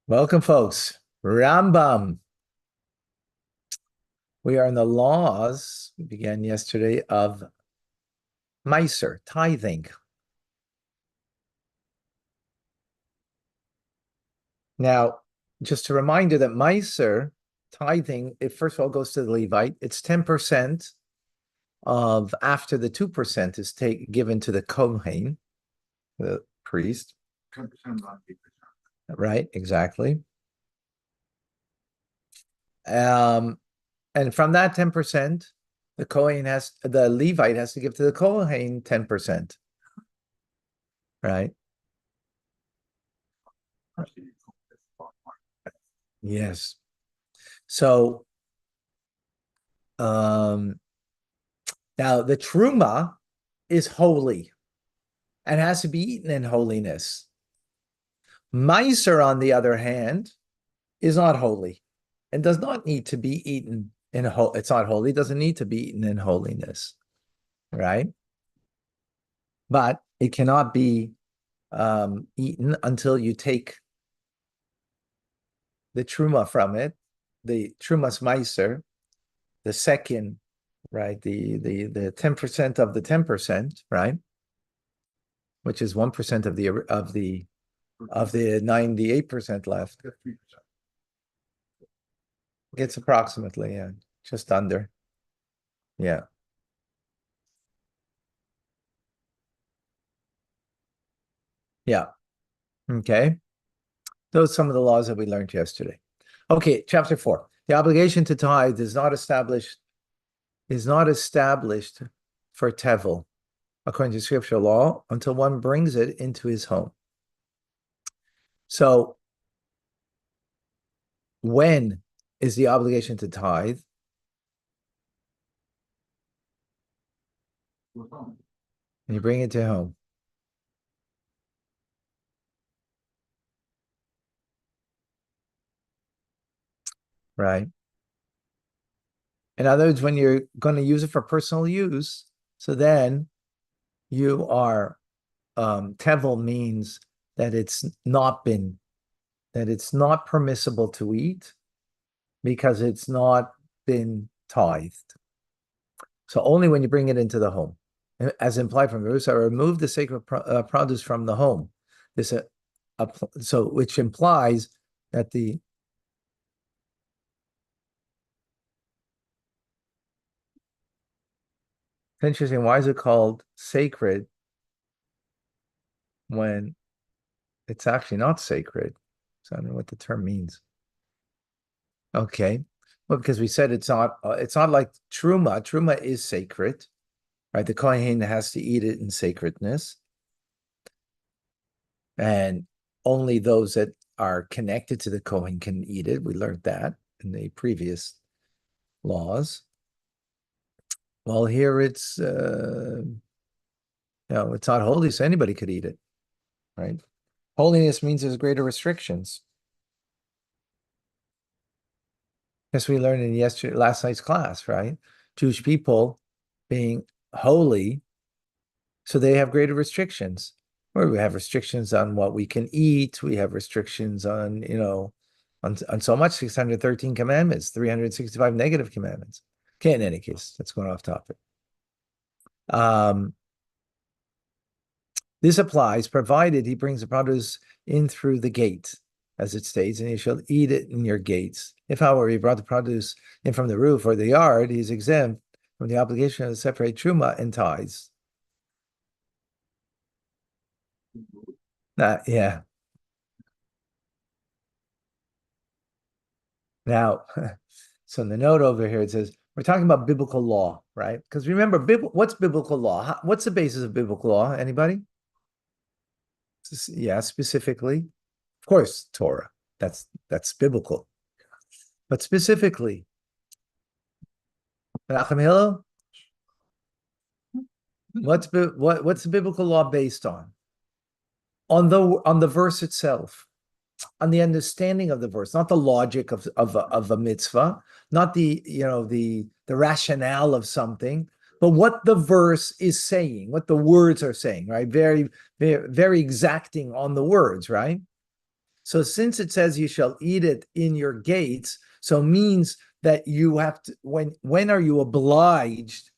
Welcome, folks. Rambam. We are in the laws, we began yesterday, of Meiser, tithing. Now, just a reminder that Meiser, tithing, it first of all goes to the Levite. It's 10% of after the 2% is given to the Kohen, the priest. 10%, not 8%. Right, exactly. And from that 10%, the Levite has to give to the Kohen 10%. Right? Yes. So now the truma is holy and has to be eaten in holiness. Meiser, on the other hand, is not holy and does not need to be eaten in it's not holy, doesn't need to be eaten in holiness, right? But it cannot be eaten until you take the truma from it, the trumas meiser, the second, right? The 10% of the 10%, right? Which is 1% of the 98% left. Gets approximately, yeah, just under. Yeah. Yeah. Okay. Those are some of the laws that we learned yesterday. Okay, chapter 4. The obligation to tithe is not established for tevel, according to scriptural law, until one brings it into his home. So when is the obligation to tithe? When you bring it to home. Right. In other words, when you're going to use it for personal use, so then you are tevel means that it's not permissible to eat because it's not been tithed. So only when you bring it into the home, as implied from the verse, I remove the sacred produce from the home. So which implies that it's interesting. Why is it called sacred when it's actually not sacred? So I don't know what the term means. Okay. Well, because we said it's not like truma. Truma is sacred, right? The kohen has to eat it in sacredness. And only those that are connected to the kohen can eat it. We learned that in the previous laws. Well, here it's it's not holy, so anybody could eat it, right? Holiness means there's greater restrictions. As we learned in last night's class, right? Jewish people being holy, so they have greater restrictions. Where we have restrictions on what we can eat, we have restrictions on, on so much, 613 commandments, 365 negative commandments. Okay, in any case, that's going off topic. This applies provided he brings the produce in through the gate, as it states, and you shall eat it in your gates. If, however, he brought the produce in from the roof or the yard, he is exempt from the obligation to separate truma and tithes. Yeah. Now, so in the note over here, it says, we're talking about biblical law, right? Because remember, what's biblical law? What's the basis of biblical law? Anybody? Yeah, specifically. Of course, Torah. That's biblical. But specifically, Menachem Hillel, what's the biblical law based on? On the verse itself, on the understanding of the verse, not the logic of a mitzvah, not the rationale of something, but what the verse is saying, what the words are saying, right? Very, very, very exacting on the words, right? So since it says you shall eat it in your gates, so means that you have to, when are you obliged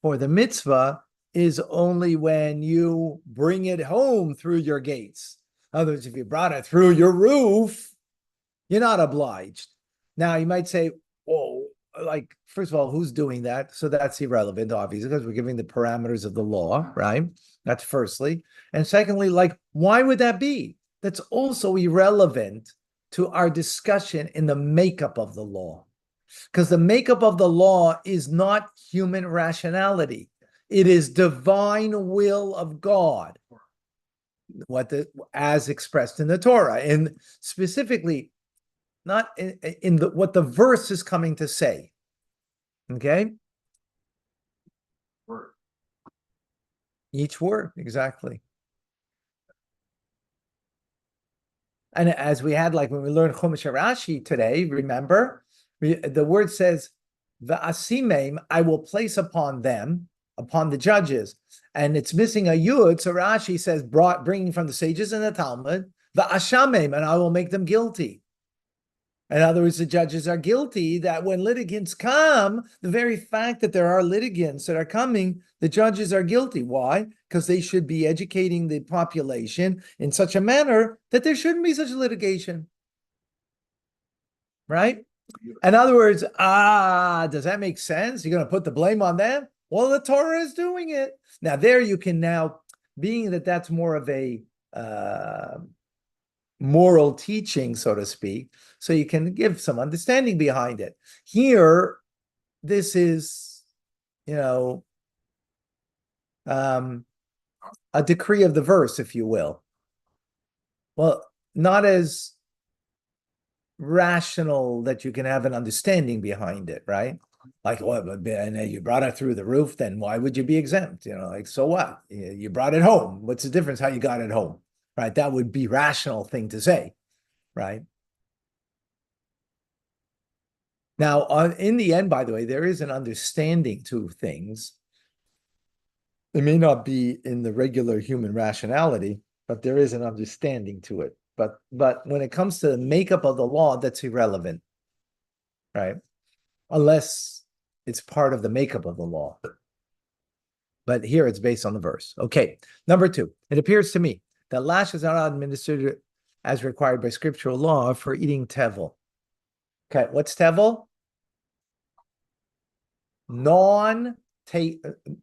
for the mitzvah is only when you bring it home through your gates. In other words, if you brought it through your roof, you're not obliged. Now you might say, oh, like, first of all, who's doing that? So that's irrelevant, obviously, because we're giving the parameters of the law, right? That's firstly. And secondly, like, why would that be? That's also irrelevant to our discussion in the makeup of the law. Because the makeup of the law is not human rationality. It is divine will of God, as expressed in the Torah, and specifically not in the what the verse is coming to say. Okay, Word. each word exactly. And as we had, like when we learned Chumash Rashi today, remember, the word says, "Va'asimim, I will place upon them, upon the judges," and it's missing a yud. So Rashi says, bringing from the sages and the Talmud, "Va'ashamim, and I will make them guilty." In other words, the judges are guilty that when litigants come, the very fact that there are litigants that are coming, the judges are guilty. Why? Because they should be educating the population in such a manner that there shouldn't be such litigation. Right? In other words, does that make sense? You're going to put the blame on them? Well, the Torah is doing it. Now, there you can now, being that that's more of a moral teaching, so to speak, so you can give some understanding behind it. Here, this is, a decree of the verse, if you will. Well, not as rational that you can have an understanding behind it, right? Like, what? And you brought it through the roof, then why would you be exempt? Like, so what? You brought it home. What's the difference how you got it home, right? That would be rational thing to say, right? Now, in the end, by the way, there is an understanding to things. It may not be in the regular human rationality, but there is an understanding to it. But when it comes to the makeup of the law, that's irrelevant, right? Unless it's part of the makeup of the law. But here it's based on the verse. Okay, number 2. It appears to me that lashes are not administered as required by scriptural law for eating tevel. Okay, what's tevel?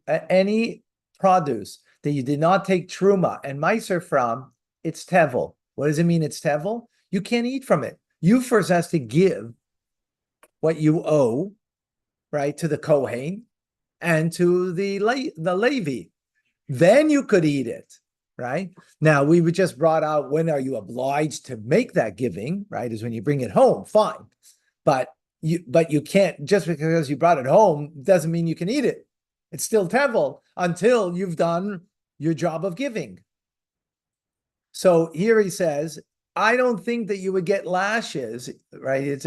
Any produce that you did not take truma and meiser from, it's tevel. What does it mean it's tevel? You can't eat from it. You first has to give what you owe, right, to the Kohen and to the Levi. Then you could eat it, right? Now, we were just brought out, when are you obliged to make that giving, right, is when you bring it home, fine. But you can't, just because you brought it home doesn't mean you can eat it. It's still tevel until you've done your job of giving. So here he says, I don't think that you would get lashes, right?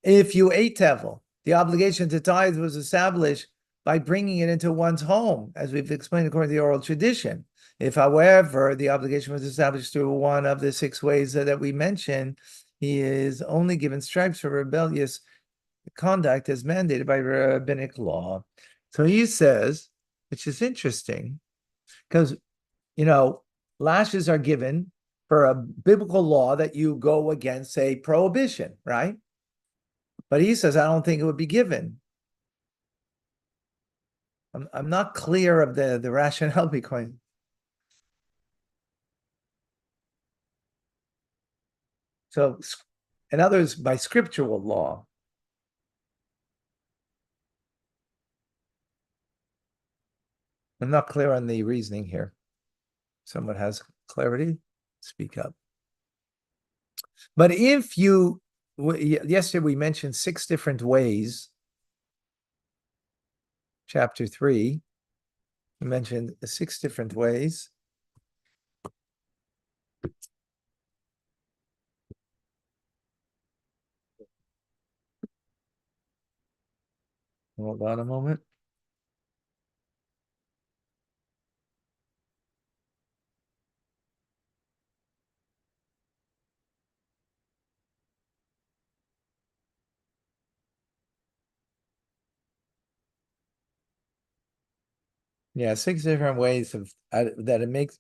If you ate tevel, the obligation to tithe was established by bringing it into one's home, as we've explained according to the oral tradition. If, however, the obligation was established through one of the 6 ways that we mentioned, he is only given stripes for rebellious conduct as mandated by rabbinic law. So he says, which is interesting, because, lashes are given for a biblical law that you go against a prohibition, right? But he says, I don't think it would be given. I'm not clear of the rationale behind. So, in other words, by scriptural law. I'm not clear on the reasoning here. Someone has clarity? Speak up. But if you, yesterday we mentioned 6 different ways. Chapter 3, we mentioned 6 different ways. Hold on a moment. Yeah, 6 different ways of that it makes.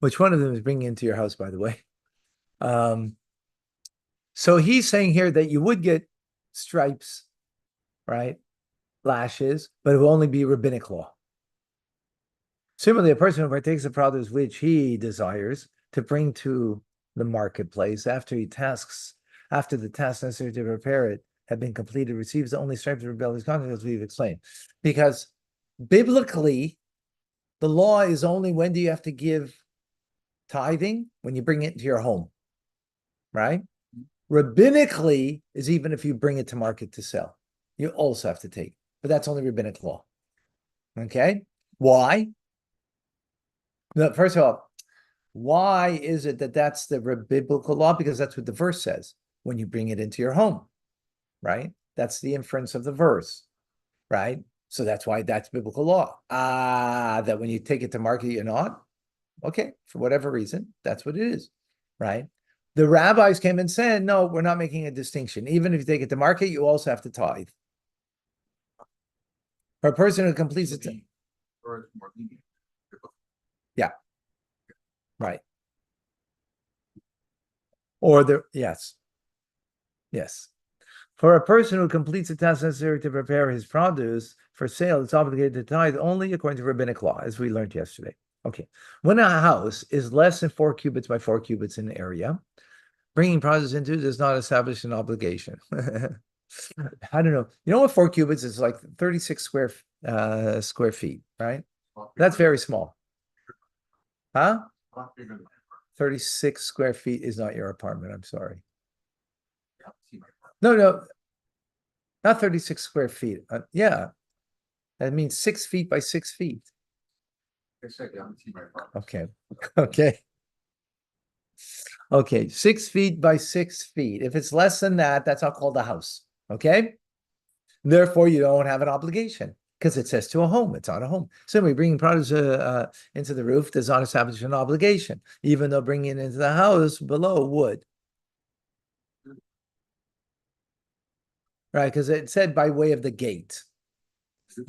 Which one of them is bringing into your house, by the way? Um, so he's saying here that you would get stripes, right? Lashes, but it will only be rabbinic law. Similarly, a person who partakes of produce which he desires to bring to the marketplace after the task necessary to prepare it have been completed, receives the only stripes of rebellious conduct, as we've explained. Because biblically, the law is only when do you have to give tithing? When you bring it into your home, right? Rabbinically is even if you bring it to market to sell, you also have to take, but that's only rabbinic law. Okay, why? No, first of all, why is it that that's the biblical law? Because that's what the verse says. When you bring it into your home, right? That's the inference of the verse, right? So that's why that's biblical law. That when you take it to market, you're not. Okay, for whatever reason, that's what it is, right? The rabbis came and said, no, we're not making a distinction. Even if you take it to market, you also have to tithe. For a person who completes it, Or it's more lenient. yeah, right. Or yes. For a person who completes the task necessary to prepare his produce for sale, it's obligated to tithe only according to rabbinic law, as we learned yesterday. Okay. When a house is less than 4 cubits by 4 cubits in area, bringing produce into it does not establish an obligation. I don't know. You know what 4 cubits is like 36 square feet, right? That's very small. Huh? 36 square feet is not your apartment. I'm sorry. No, not 36 square feet. Yeah, that means 6 feet by 6 feet. Okay. Okay. Okay. 6 feet by 6 feet. If it's less than that, that's not called a house. Okay. Therefore, you don't have an obligation because it says to a home. It's on a home. Similarly, bringing produce into the roof does not establish an obligation, even though bringing it into the house below would. Right? Because it said by way of the gate.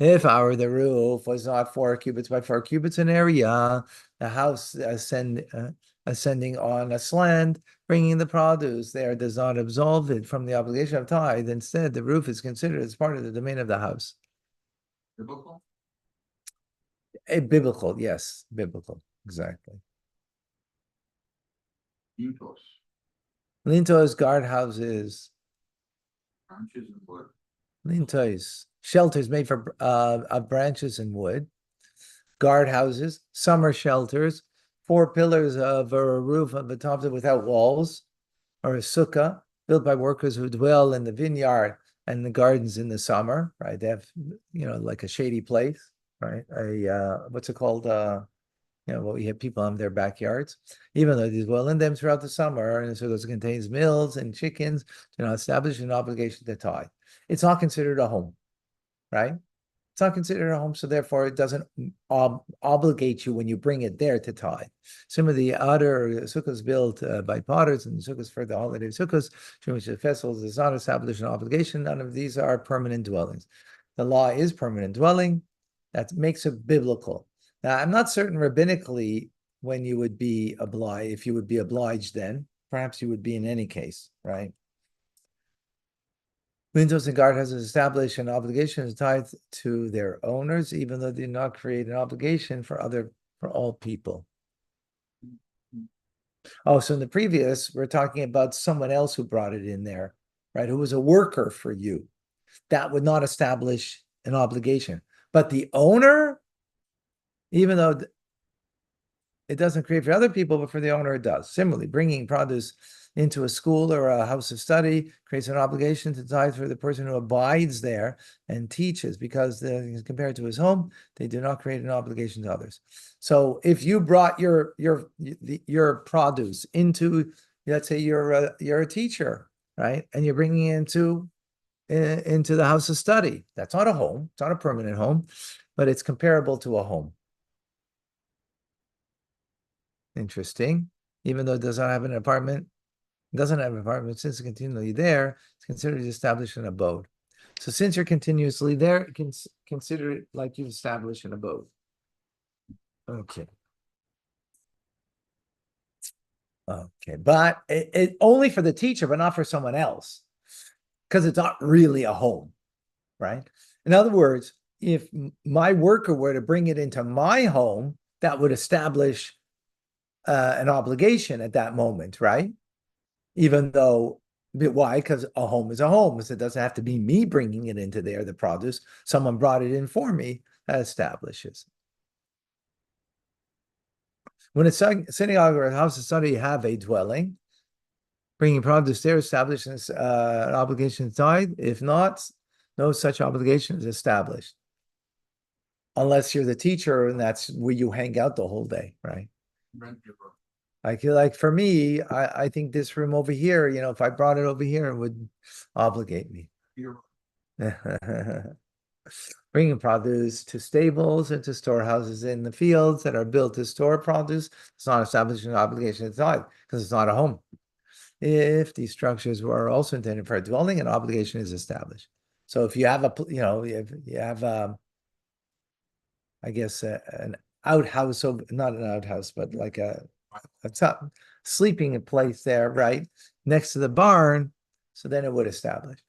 If the roof was not 4 cubits by 4 cubits in area, the house ascending on a slant, bringing the produce there does not absolve it from the obligation of tithe. Instead, the roof is considered as part of the domain of the house. Biblical? Biblical, yes, biblical, exactly. Lintos. Lintos, guardhouses, Branches and wood. lintos, shelters made of branches and wood, guardhouses, summer shelters, 4 pillars of a roof on the top of it without walls, or a sukkah built by workers who dwell in the vineyard and the gardens in the summer, right? They have, like a shady place, right? What's it called? What we have people in their backyards, even though they dwell in them throughout the summer, and so it contains mills and chickens, do not establish an obligation to tithe. It's not considered a home, right? It's not considered a home, so therefore it doesn't obligate you when you bring it there to tithe. Some of the other sukkahs built by potters and sukkahs for the holiday sukkahs, during which the festivals does not establish an obligation. None of these are permanent dwellings. The law is permanent dwelling. That makes it biblical. Now, I'm not certain rabbinically when you would be obliged, if you would be obliged then. Perhaps you would be in any case, right? Windows and guardhouses establish an obligation to tithe to their owners, even though they do not create an obligation for all people. Oh, so in the previous, we're talking about someone else who brought it in there, right? Who was a worker for you. That would not establish an obligation. But the owner, even though it doesn't create for other people, but for the owner, it does. Similarly, bringing produce into a school or a house of study creates an obligation to tithe for the person who abides there and teaches, because compared to his home, they do not create an obligation to others. So if you brought your produce into, let's say you're a teacher, right, and you're bringing it into the house of study, that's not a home, it's not a permanent home, but it's comparable to a home. Interesting. Even though it does not have an apartment, since it's continually there, it's considered to establish an abode. So since you're continuously there, consider it like you've established an abode. Okay. Okay, but it only for the teacher, but not for someone else, because it's not really a home, right? In other words, if my worker were to bring it into my home, that would establish an obligation at that moment, right? Even though, why? Because a home is a home. So it doesn't have to be me bringing it into there, the produce. Someone brought it in for me, that establishes. When a synagogue or a house of study have a dwelling, bringing produce there establishes an obligation to tithe. If not, no such obligation is established. Unless you're the teacher and that's where you hang out the whole day, right? Rent your room. Like for me, I think this room over here, if I brought it over here, it would obligate me. Your Bringing produce to stables and to storehouses in the fields that are built to store produce. It's not establishing an obligation to tithe because it's not a home. If these structures were also intended for a dwelling, an obligation is established. So if you have if you have, I guess, an outhouse, not an outhouse, but like a top sleeping place there, right, next to the barn, so then it would establish.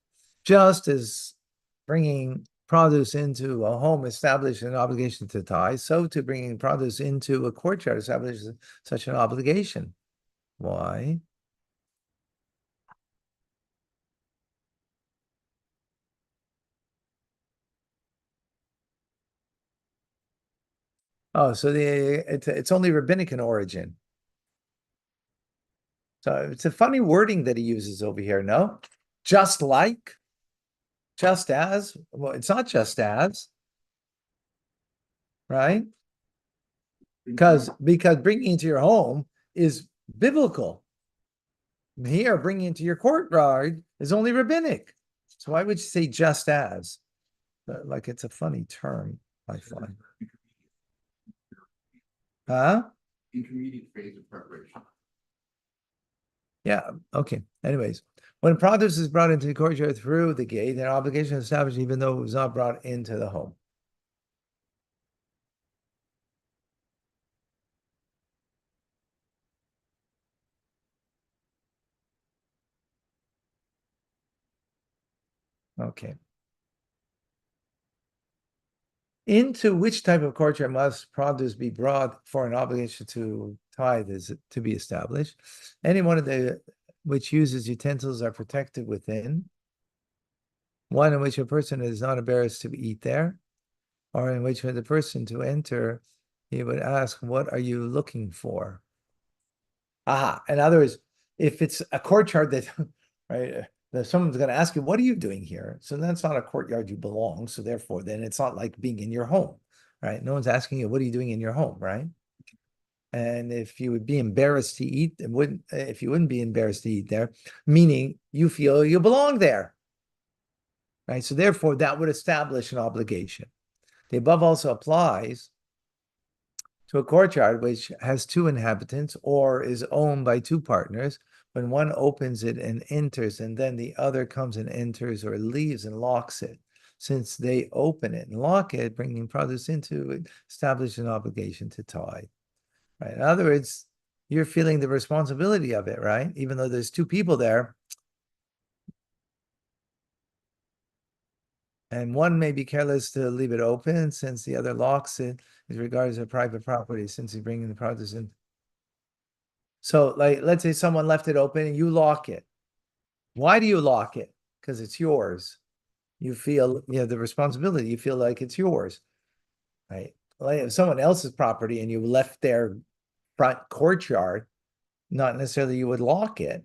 Just as bringing produce into a home establishes an obligation to tithe, so to bringing produce into a courtyard establishes such an obligation. Why? Oh, so it's only rabbinic in origin. So it's a funny wording that he uses over here, no? Just like, just as. Well, it's not just as, right? Because bringing into your home is biblical. Here, bringing into your courtyard is only rabbinic. So why would you say just as? Like it's a funny term, I find. Huh? intermediate phase of preparation. Yeah. Okay. Anyways, when produce is brought into the courtyard through the gate, an obligation is established even though it was not brought into the home. Okay. Into which type of courtyard must produce be brought for an obligation to tithe is to be established? Any one of the which uses utensils are protected within. One in which a person is not embarrassed to eat there, or in which for the person to enter, he would ask, "What are you looking for?" Aha. In other words, if it's a courtyard that, right, that someone's going to ask you, "What are you doing here?" So that's not a courtyard you belong. So therefore, then it's not like being in your home, right? No one's asking you, "What are you doing in your home?" Right? And if you would be embarrassed to eat, if you wouldn't be embarrassed to eat there, meaning you feel you belong there, right? So therefore, that would establish an obligation. The above also applies to a courtyard which has two inhabitants or is owned by two partners. When one opens it and enters, and then the other comes and enters or leaves and locks it. Since they open it and lock it, bringing produce into it, establish an obligation to tithe. Right. In other words, you're feeling the responsibility of it, right? Even though there's two people there, and one may be careless to leave it open since the other locks it as regards a private property, since he's bringing the produce in. So, like, let's say someone left it open and you lock it. Why do you lock it? Because it's yours. You feel you have the responsibility. You feel like it's yours, right? Like if someone else's property and you left their front courtyard, not necessarily you would lock it,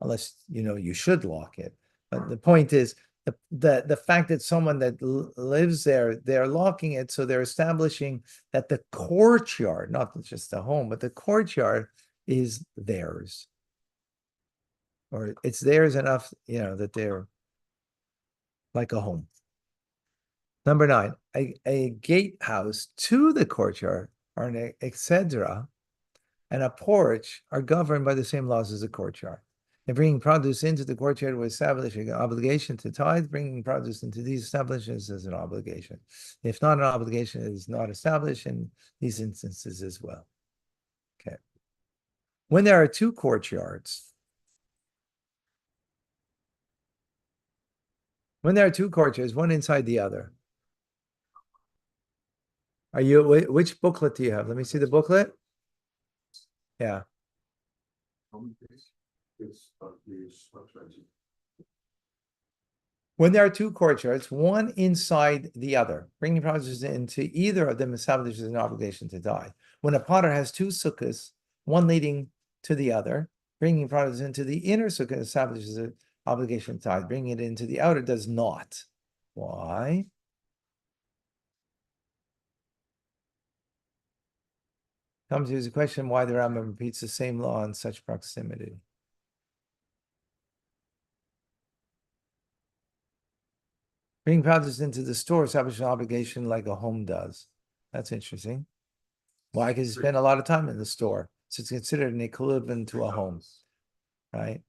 unless you should lock it. But the point is the fact that someone that lives there, they're locking it, so they're establishing that the courtyard, not just the home, but the courtyard is theirs, or it's theirs enough, that they're like a home. Number 9, a gatehouse to the courtyard or etc. and a porch are governed by the same laws as a courtyard. And bringing produce into the courtyard will establish an obligation to tithe. Bringing produce into these establishments is an obligation. If not an obligation, it is not established in these instances as well. Okay. When there are two courtyards, one inside the other. Are you, which booklet do you have? Let me see the booklet. Yeah. When there are two courtyards, one inside the other, bringing produce into either of them establishes an obligation to tithe. When a potter has two sukkahs, one leading to the other, bringing produce into the inner sukkah establishes an obligation to tithe. Bringing it into the outer does not. Why? Comes to the question why the Rambam repeats the same law in such proximity. Bringing produce into the store establishes an obligation like a home does. That's interesting. Why? Because you spend a lot of time in the store. So it's considered an equivalent to a home, right?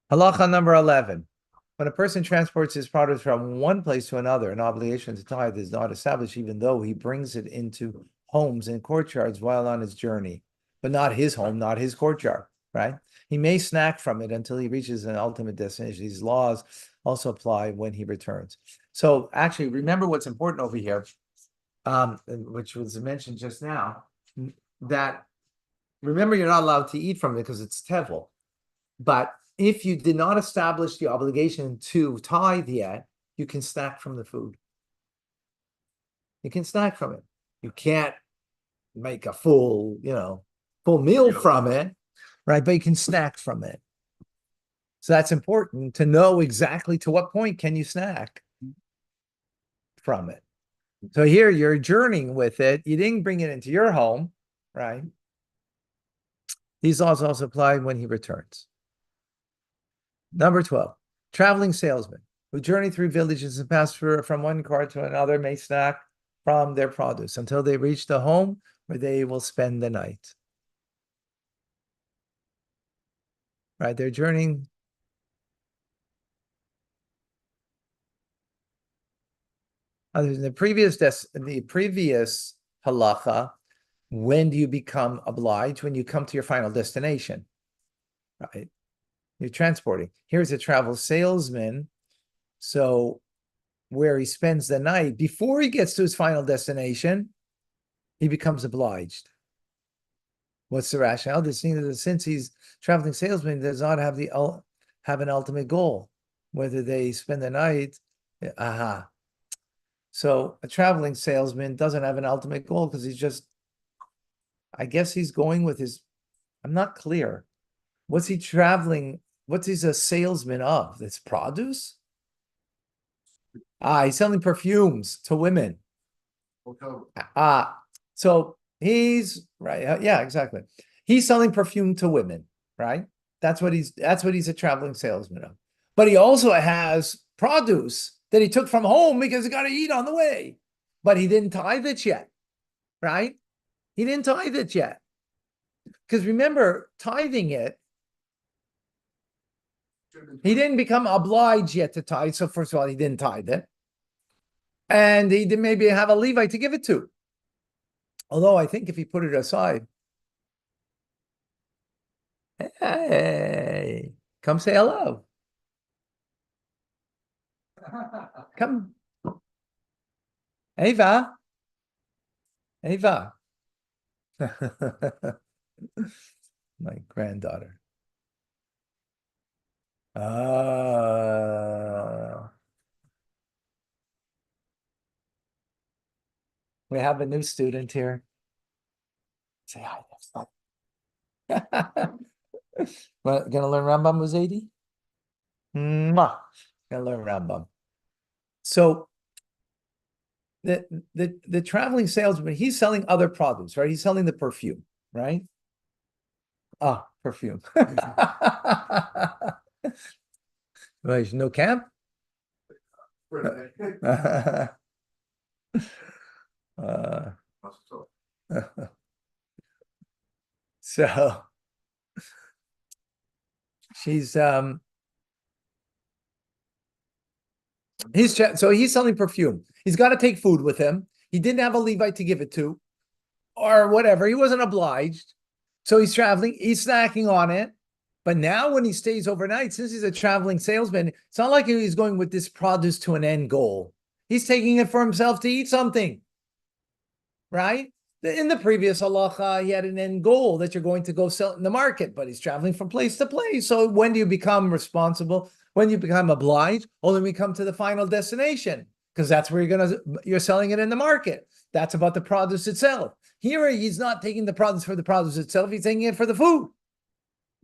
Halacha number 11. When a person transports his produce from one place to another, an obligation to tithe is not established, even though he brings it into homes and courtyards while on his journey, but not his home, not his courtyard, right? He may snack from it until he reaches an ultimate destination. These laws also apply when he returns. So actually, remember what's important over here, which was mentioned just now, that remember you're not allowed to eat from it because it's tevel. But if you did not establish the obligation to tithe yet, you can snack from the food. You can snack from it. You can't make a full meal from it, right? But you can snack from it. So that's important to know exactly to what point can you snack from it. So here you're journeying with it. You didn't bring it into your home, right? These laws also apply when he returns. Number 12, traveling salesmen who journey through villages and pass from one cart to another may snack from their produce until they reach the home where they will spend the night. Right, they're journeying. In the previous halacha, when do you become obliged? When you come to your final destination, right? You're transporting. Here's a travel salesman. So where he spends the night, before he gets to his final destination, he becomes obliged. What's the rationale? Since he's traveling salesman, he does not have an ultimate goal, whether they spend the night. Aha. So a traveling salesman doesn't have an ultimate goal because I guess he's going with I'm not clear. What's he traveling? What's he a salesman of? It's produce? He's selling perfumes to women. So he's right. Yeah, exactly. He's selling perfume to women, right? That's what he's a traveling salesman of. But he also has produce that he took from home because he got to eat on the way. But he didn't tithe it yet, right? He didn't tithe it yet. Because remember, tithing it, he didn't become obliged yet to tithe. So first of all, he didn't tithe it. And he did maybe have a Levite to give it to. Although I think if he put it aside, hey, come say hello. Come. Ava. Ava. My granddaughter. We have a new student here. Say hi. Well, gonna learn Rambam was 80? Gonna learn Rambam. So the traveling salesman, he's selling other produce, right? He's selling the perfume, right? Perfume. Well, no camp? So she's so he's selling perfume. He's got to take food with him. He didn't have a Levite to give it to, or whatever. He wasn't obliged. So he's traveling, he's snacking on it. But now when he stays overnight, since he's a traveling salesman, it's not like he's going with this produce to an end goal. He's taking it for himself to eat something, right? In the previous halacha, he had an end goal that you're going to go sell it in the market, but he's traveling from place to place. So when do you become responsible? When you become obliged? Only when we come to the final destination, because that's where you're selling it in the market. That's about the produce itself. Here, he's not taking the produce for the produce itself. He's taking it for the food.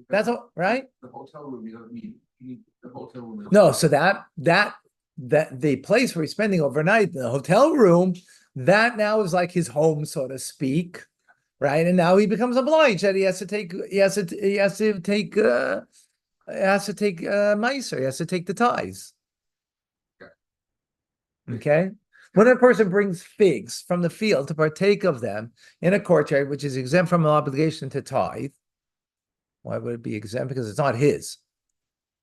That's all, right? The hotel room, you don't need, you need the hotel room. No, so that the place where he's spending overnight, the hotel room, that now is like his home, so to speak, right? And now he becomes obliged that he has to take meiser, he has to take the tithes. Okay. When a person brings figs from the field to partake of them in a courtyard, which is exempt from an obligation to tithe, why would it be exempt? Because it's not his,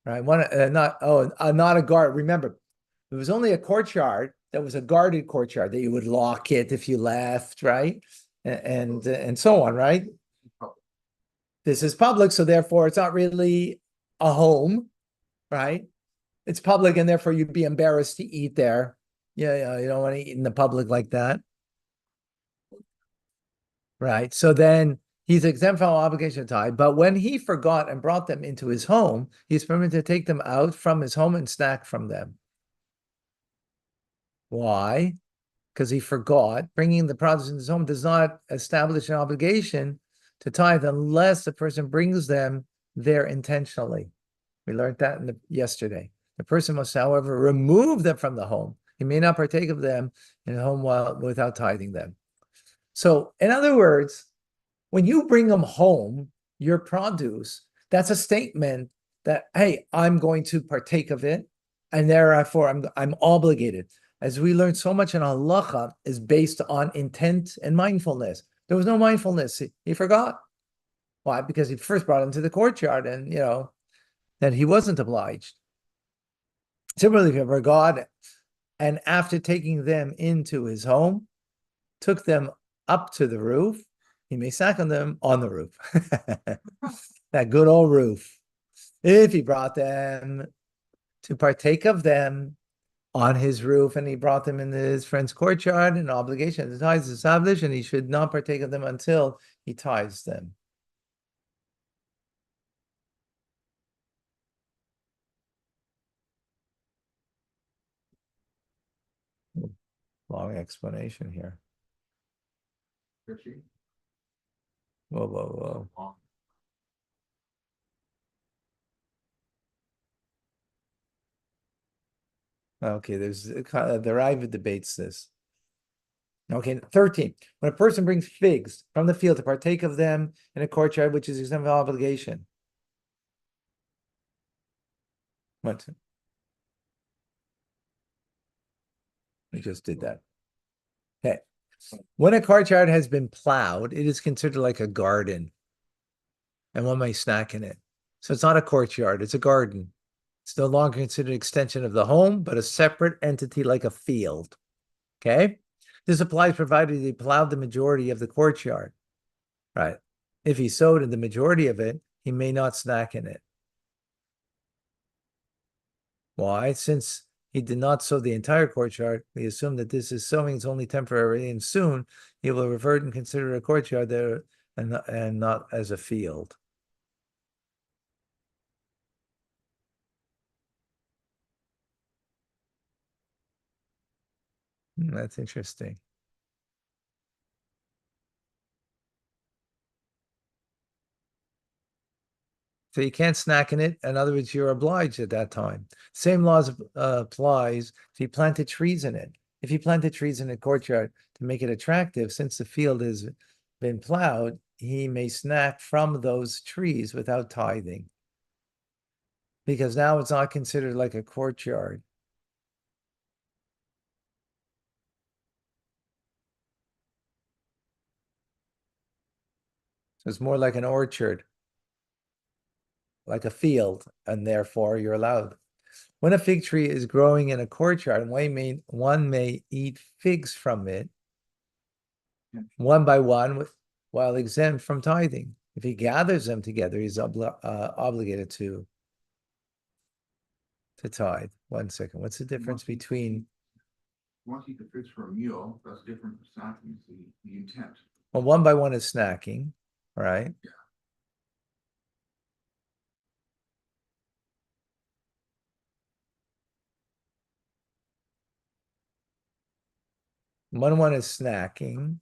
right? Not a guard. Remember, it was only a courtyard that was a guarded courtyard that you would lock it if you left, right? And so on, right? This is public, so therefore it's not really a home, right? It's public, and therefore you'd be embarrassed to eat there. Yeah, you don't want to eat in the public like that. Right. So then he's exempt from obligation to tithe, but when he forgot and brought them into his home, he's permitted to take them out from his home and snack from them. Why? Because he forgot. Bringing the produce into his home does not establish an obligation to tithe unless the person brings them there intentionally. We learned that yesterday. The person must, however, remove them from the home. He may not partake of them in the home without tithing them. So, in other words, when you bring them home, your produce, that's a statement that, hey, I'm going to partake of it, and therefore I'm obligated. As we learned, so much in halacha is based on intent and mindfulness. There was no mindfulness. He forgot. Why? Because he first brought him to the courtyard, and that he wasn't obliged. Similarly, if he forgot, and after taking them into his home, took them up to the roof, he may sack on them on the roof. That good old roof. If he brought them to partake of them on his roof, and he brought them in his friend's courtyard, an obligation to tithe is established, and he should not partake of them until he tithes them. Long explanation here. Whoa. Okay, there's the Raiva debates this. Okay, 13. When a person brings figs from the field to partake of them in a courtyard, which is exempt from obligation. What? We just did that. Okay. When a courtyard has been plowed, it is considered like a garden, and one may snack in it. So it's not a courtyard, it's a garden. It's no longer considered an extension of the home, but a separate entity like a field. Okay? This applies provided he plowed the majority of the courtyard. Right. If he sowed in the majority of it, he may not snack in it. Why? Since he did not sow the entire courtyard, we assume that this is sowing is only temporary, and soon he will revert and consider a courtyard there and not as a field. That's interesting. So you can't snack in it. In other words, you're obliged at that time. Same laws applies if you planted trees in it. If you planted trees in a courtyard to make it attractive, since the field has been plowed, he may snack from those trees without tithing. Because now it's not considered like a courtyard. It's more like an orchard, like a field, and therefore you're allowed. When a fig tree is growing in a courtyard, one may eat figs from it one by one while exempt from tithing. If he gathers them together, he's obligated to tithe. 1 second. What's the difference between? Once you can fix for a meal, that's different from snacking, the intent. Well, one by one is snacking, right? Yeah. One is snacking.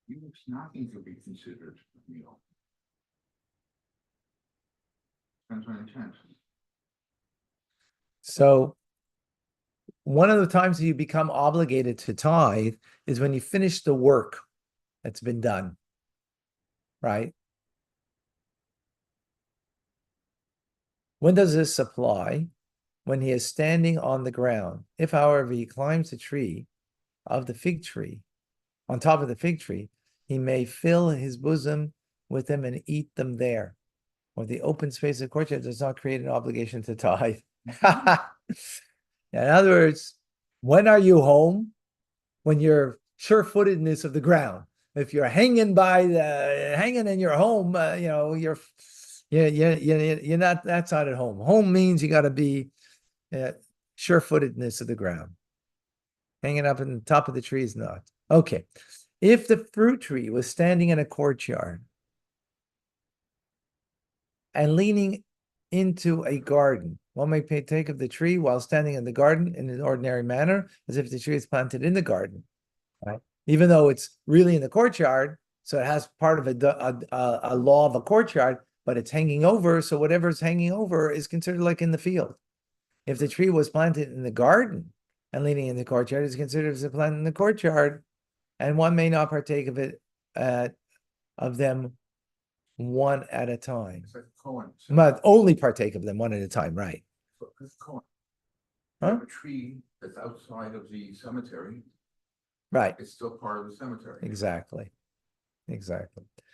Even snacking could be considered a meal. Depends on intent. So one of the times that you become obligated to tithe is when you finish the work that's been done, right? When does this apply? When he is standing on the ground. If, however, he climbs the tree of the fig tree, on top of the fig tree, he may fill his bosom with them and eat them there. Or the open space of courtyard does not create an obligation to tithe. In other words, when are you home? When you're sure-footedness of the ground. If you're hanging in your home, you're not that side at home. Home means you got to be sure-footedness of the ground. Hanging up in the top of the tree is not. Okay. If the fruit tree was standing in a courtyard and leaning into a garden, one may partake of the tree while standing in the garden in an ordinary manner, as if the tree is planted in the garden, right? Even though it's really in the courtyard, so it has part of a law of a courtyard, but it's hanging over, so whatever's hanging over is considered like in the field. If the tree was planted in the garden and leaning in the courtyard, it's considered as a plant in the courtyard, and one may not partake of it of them one at a time. It's like Cohen. But only partake of them one at a time, right? So it's Cohen. Huh? You have a tree that's outside of the cemetery, Right. it's still part of the cemetery. Exactly.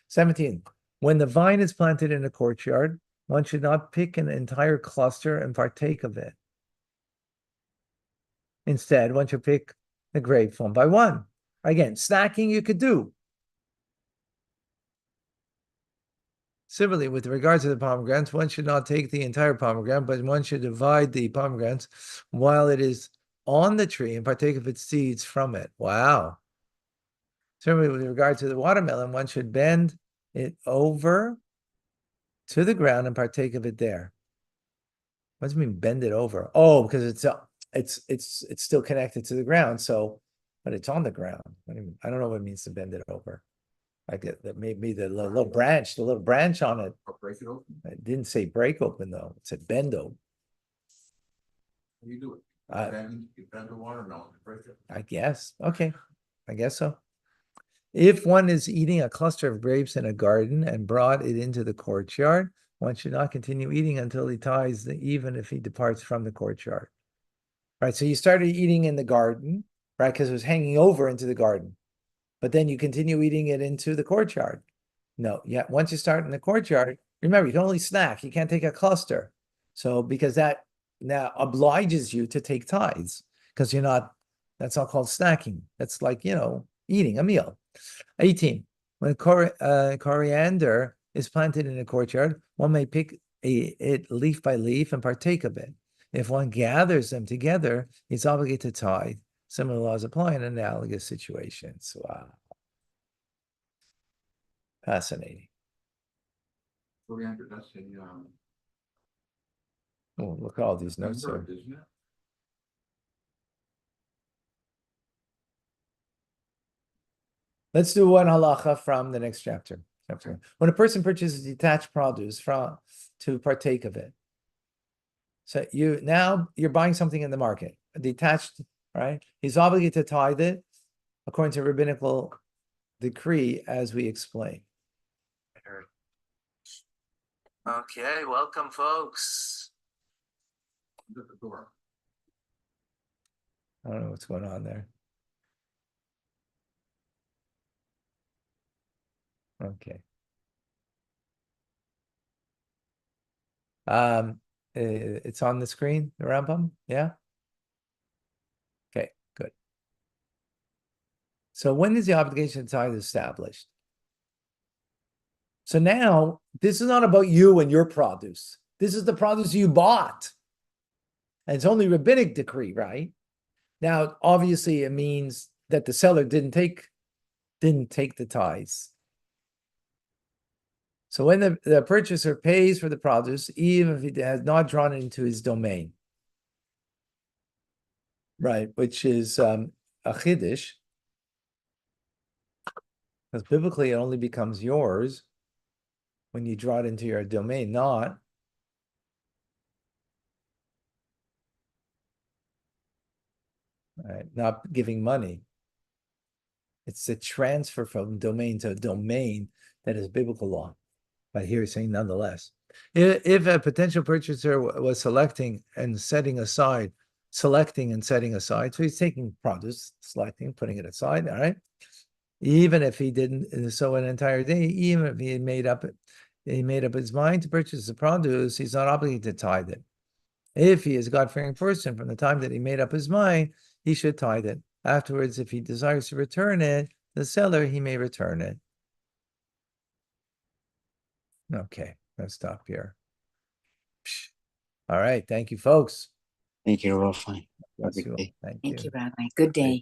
17. When the vine is planted in a courtyard, one should not pick an entire cluster and partake of it. Instead, one should pick the grapes one by one. Again, snacking you could do. Similarly, with regards to the pomegranates, one should not take the entire pomegranate, but one should divide the pomegranates while it is on the tree and partake of its seeds from it. Wow. Similarly, with regard to the watermelon, one should bend it over to the ground and partake of it there. What does it mean bend it over? Oh, because it's still connected to the ground. So, but it's on the ground. I don't know what it means to bend it over. I get that maybe the little branch on it. Or break it open. It didn't say break open though. It said bend open. How do you do it? You bend the watermelon to break it. I guess. Okay. I guess so. If one is eating a cluster of grapes in a garden and brought it into the courtyard, one should not continue eating until he tithes, even if he departs from the courtyard. Right. So you started eating in the garden, right? Because it was hanging over into the garden. But then you continue eating it into the courtyard. No, yeah. Once you start in the courtyard, remember, you can only snack. You can't take a cluster. So because that now obliges you to take tithes, because that's not called snacking. That's like, eating a meal. 18. When coriander is planted in a courtyard, one may pick it leaf by leaf and partake of it. If one gathers them together, it's obligated to tithe. Similar laws apply in analogous situations. Wow. Fascinating. Coriander, that's a Oh, look at all these notes here. bird, isn't it? Let's do one halacha from the next chapter. When a person purchases detached produce to partake of it. So you're buying something in the market, detached, right? He's obligated to tithe it according to rabbinical decree, as we explain. Okay, welcome, folks. Look at the door. I don't know what's going on there. Okay. It's on the screen, the Rambam, yeah? Okay, good. So when is the obligation to tithe established? So now this is not about you and your produce. This is the produce you bought. And it's only rabbinic decree, right? Now, obviously, it means that the seller didn't take the tithes. So when the purchaser pays for the produce, even if he has not drawn it into his domain, right, which is a chiddush, because biblically it only becomes yours when you draw it into your domain, not right, not giving money. It's a transfer from domain to domain that is biblical law. But here he's saying nonetheless, if a potential purchaser was selecting and setting aside, so he's taking produce, selecting, putting it aside, all right? Even if he didn't sow an entire day, even if he made up his mind to purchase the produce, he's not obligated to tithe it. If he is a God-fearing person, from the time that he made up his mind, he should tithe it. Afterwards, if he desires to return it, the seller, he may return it. Okay, let's stop here. All right, thank you, folks. Thank you, Rafa. Have a Bless good you. day. Thank Thank you. you, Rabbi. Good day.